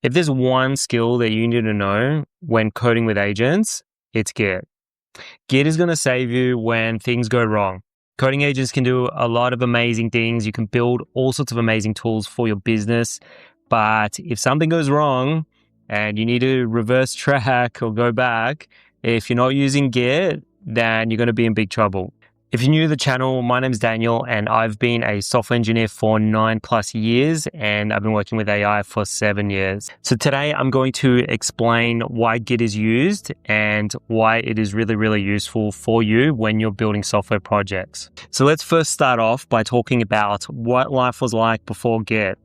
If there's one skill that you need to know when coding with agents, it's Git. Git is going to save you when things go wrong. Coding agents can do a lot of amazing things. You can build all sorts of amazing tools for your business. But if something goes wrong and you need to reverse track or go back, if you're not using Git, then you're going to be in big trouble. If you're new to the channel, my name is Daniel and I've been a software engineer for 9+ years and I've been working with AI for 7 years. So today I'm going to explain why Git is used and why it is really, really useful for you when you're building software projects. So let's first start off by talking about what life was like before Git.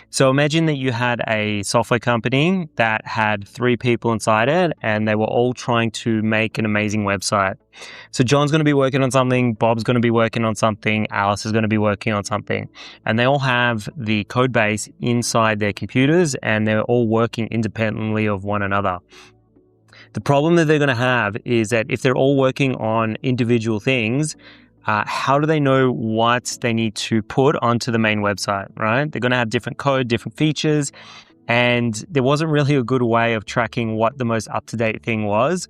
So imagine that you had a software company that had 3 people inside it and they were all trying to make an amazing website. So John's going to be working on something, Bob's going to be working on something, Alice is going to be working on something. And they all have the code base inside their computers and they're all working independently of one another. The problem that they're going to have is that if they're all working on individual things, how do they know what they need to put onto the main website, right? They're going to have different code, different features, and there wasn't really a good way of tracking what the most up-to-date thing was,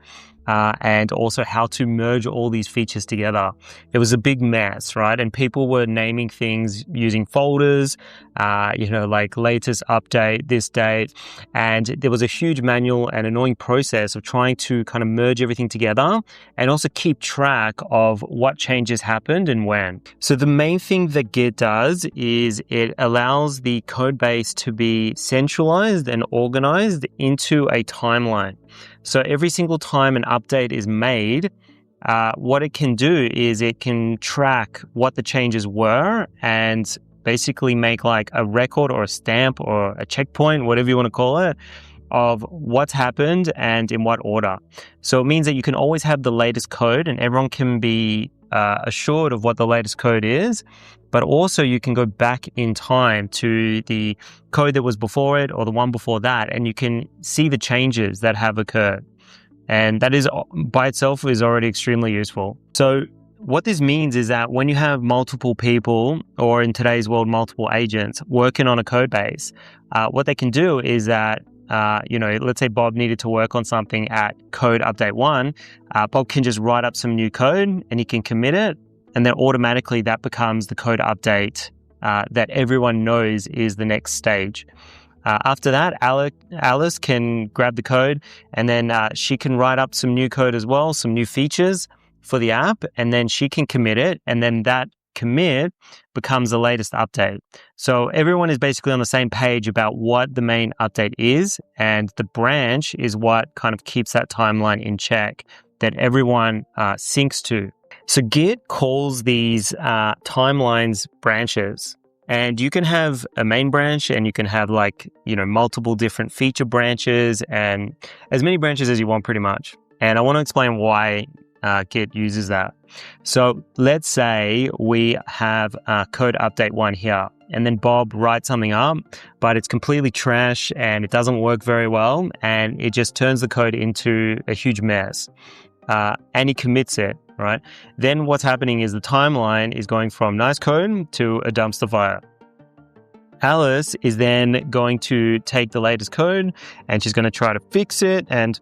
and also how to merge all these features together. It was a big mess, right? And people were naming things using folders, like latest update, this date. And there was a huge manual and annoying process of trying to kind of merge everything together and also keep track of what changes happened and when. So the main thing that Git does is it allows the code base to be centralized and organized into a timeline. So every single time an update is made, what it can do is it can track what the changes were and basically make like a record or a stamp or a checkpoint, whatever you want to call it, of what's happened and in what order. So it means that you can always have the latest code and everyone can be assured of what the latest code is, but also you can go back in time to the code that was before it or the one before that, and you can see the changes that have occurred. And that is by itself is already extremely useful. So what this means is that when you have multiple people, or in today's world, multiple agents working on a code base, what they can do is that let's say Bob needed to work on something at code update 1, Bob can just write up some new code and he can commit it. And then automatically that becomes the code update that everyone knows is the next stage. After that, Alice can grab the code and then she can write up some new code as well, some new features for the app, and then she can commit it. And then that commit becomes the latest update. So everyone is basically on the same page about what the main update is, and the branch is what kind of keeps that timeline in check that everyone syncs to. So Git calls these timelines branches, and you can have a main branch and you can have multiple different feature branches and as many branches as you want pretty much. And I want to explain why Git uses that. So let's say we have code update 1 here, and then Bob writes something up, but it's completely trash and it doesn't work very well, and it just turns the code into a huge mess. And he commits it, right? Then what's happening is the timeline is going from nice code to a dumpster fire. Alice is then going to take the latest code and she's going to try to fix it, and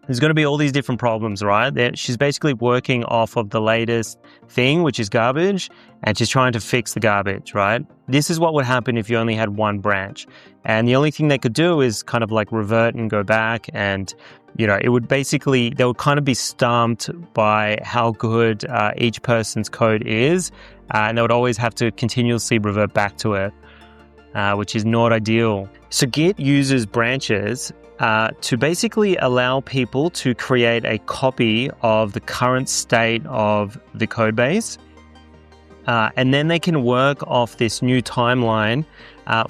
there's going to be all these different problems, right? She's basically working off of the latest thing, which is garbage, and she's trying to fix the garbage, right? This is what would happen if you only had one branch. And the only thing they could do is kind of like revert and go back, and it would basically, they would kind of be stumped by how good each person's code is, and they would always have to continuously revert back to it, which is not ideal. So Git uses branches to basically allow people to create a copy of the current state of the code base. And then they can work off this new timeline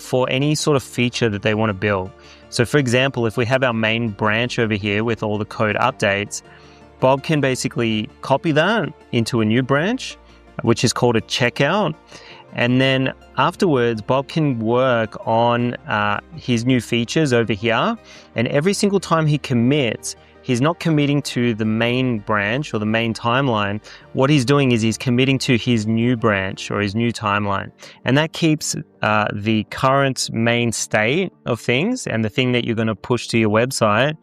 for any sort of feature that they want to build. So for example, if we have our main branch over here with all the code updates, Bob can basically copy that into a new branch, which is called a checkout. And then afterwards, Bob can work on his new features over here. And every single time he commits, he's not committing to the main branch or the main timeline. What he's doing is he's committing to his new branch or his new timeline. And that keeps the current main state of things and the thing that you're going to push to your website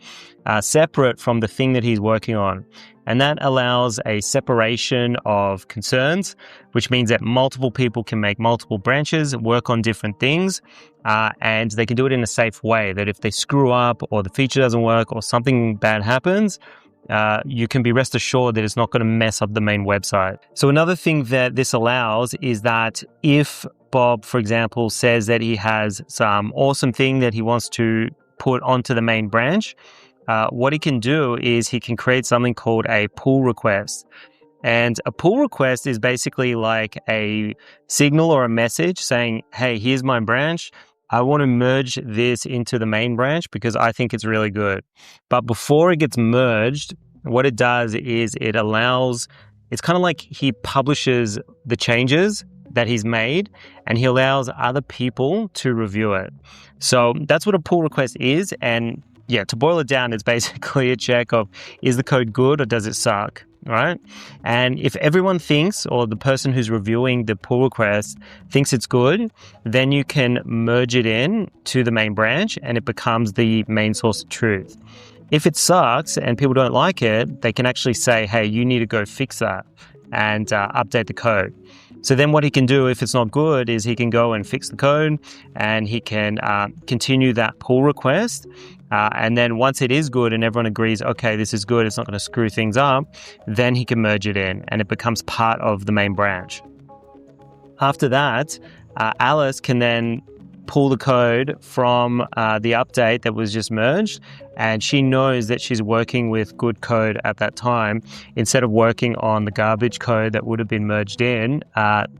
separate from the thing that he's working on. And that allows a separation of concerns, which means that multiple people can make multiple branches, work on different things, and they can do it in a safe way, that if they screw up or the feature doesn't work or something bad happens, you can be rest assured that it's not going to mess up the main website. So another thing that this allows is that if Bob, for example, says that he has some awesome thing that he wants to put onto the main branch, what he can do is he can create something called a pull request. And a pull request is basically like a signal or a message saying, hey, here's my branch. I want to merge this into the main branch because I think it's really good. But before it gets merged, what it does is it allows, it's kind of like he publishes the changes that he's made and he allows other people to review it. So that's what a pull request is. And yeah, to boil it down, it's basically a check of, is the code good or does it suck, right? And if everyone thinks, or the person who's reviewing the pull request thinks it's good, then you can merge it in to the main branch and it becomes the main source of truth. If it sucks and people don't like it, they can actually say, hey, you need to go fix that and update the code. So then what he can do if it's not good is he can go and fix the code and he can continue that pull request. And then once it is good and everyone agrees, okay, this is good, it's not going to screw things up, then he can merge it in and it becomes part of the main branch. After that, Alice can then pull the code from the update that was just merged, and she knows that she's working with good code at that time instead of working on the garbage code that would have been merged in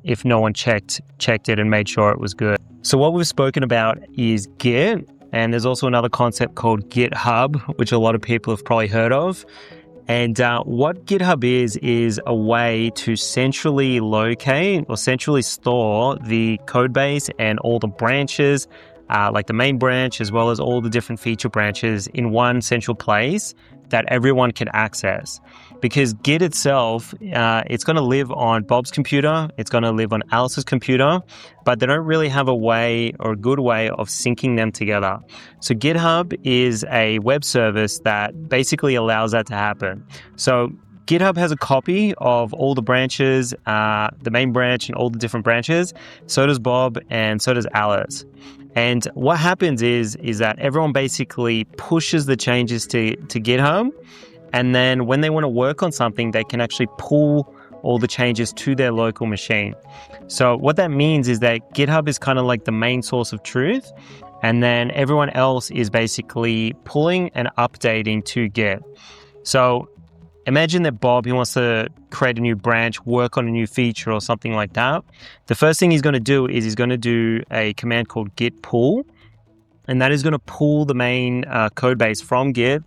if no one checked it and made sure it was good. So what we've spoken about is Git, and there's also another concept called GitHub, which a lot of people have probably heard of. And what GitHub is a way to centrally locate or centrally store the code base and all the branches, like the main branch, as well as all the different feature branches in one central place that everyone can access. Because Git itself, it's going to live on Bob's computer, it's going to live on Alice's computer, but they don't really have a way or a good way of syncing them together. So GitHub is a web service that basically allows that to happen. So GitHub has a copy of all the branches, the main branch and all the different branches. So does Bob and so does Alice. And what happens is that everyone basically pushes the changes to GitHub. And then when they want to work on something, they can actually pull all the changes to their local machine. So what that means is that GitHub is kind of like the main source of truth. And then everyone else is basically pulling and updating to Git. So imagine that Bob, he wants to create a new branch, work on a new feature or something like that. The first thing he's going to do is he's going to do a command called git pull. And that is going to pull the main code base from Git.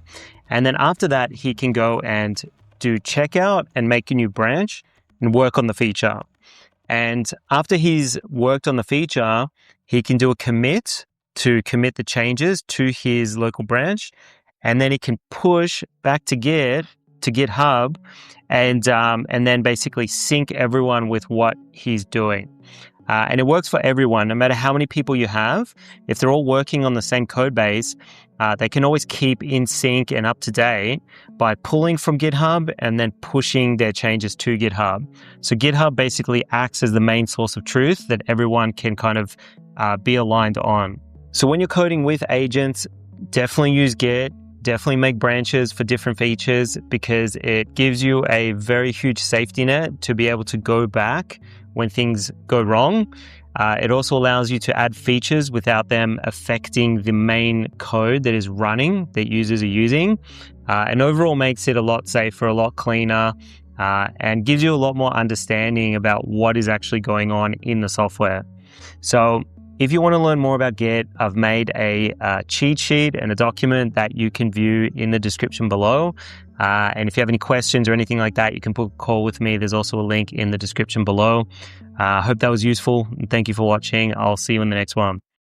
And then after that, he can go and do checkout and make a new branch and work on the feature. And after he's worked on the feature, he can do a commit to commit the changes to his local branch. And then he can push back to GitHub and then basically sync everyone with what he's doing. And it works for everyone, no matter how many people you have. If they're all working on the same code base, they can always keep in sync and up to date by pulling from GitHub and then pushing their changes to GitHub. So GitHub basically acts as the main source of truth that everyone can kind of be aligned on. So when you're coding with agents, definitely use Git. Definitely make branches for different features because it gives you a very huge safety net to be able to go back when things go wrong. It also allows you to add features without them affecting the main code that is running, that users are using, and overall makes it a lot safer, a lot cleaner, and gives you a lot more understanding about what is actually going on in the software. So if you want to learn more about Git, I've made a cheat sheet and a document that you can view in the description below. And if you have any questions or anything like that, you can book a call with me. There's also a link in the description below. I hope that was useful. Thank you for watching. I'll see you in the next one.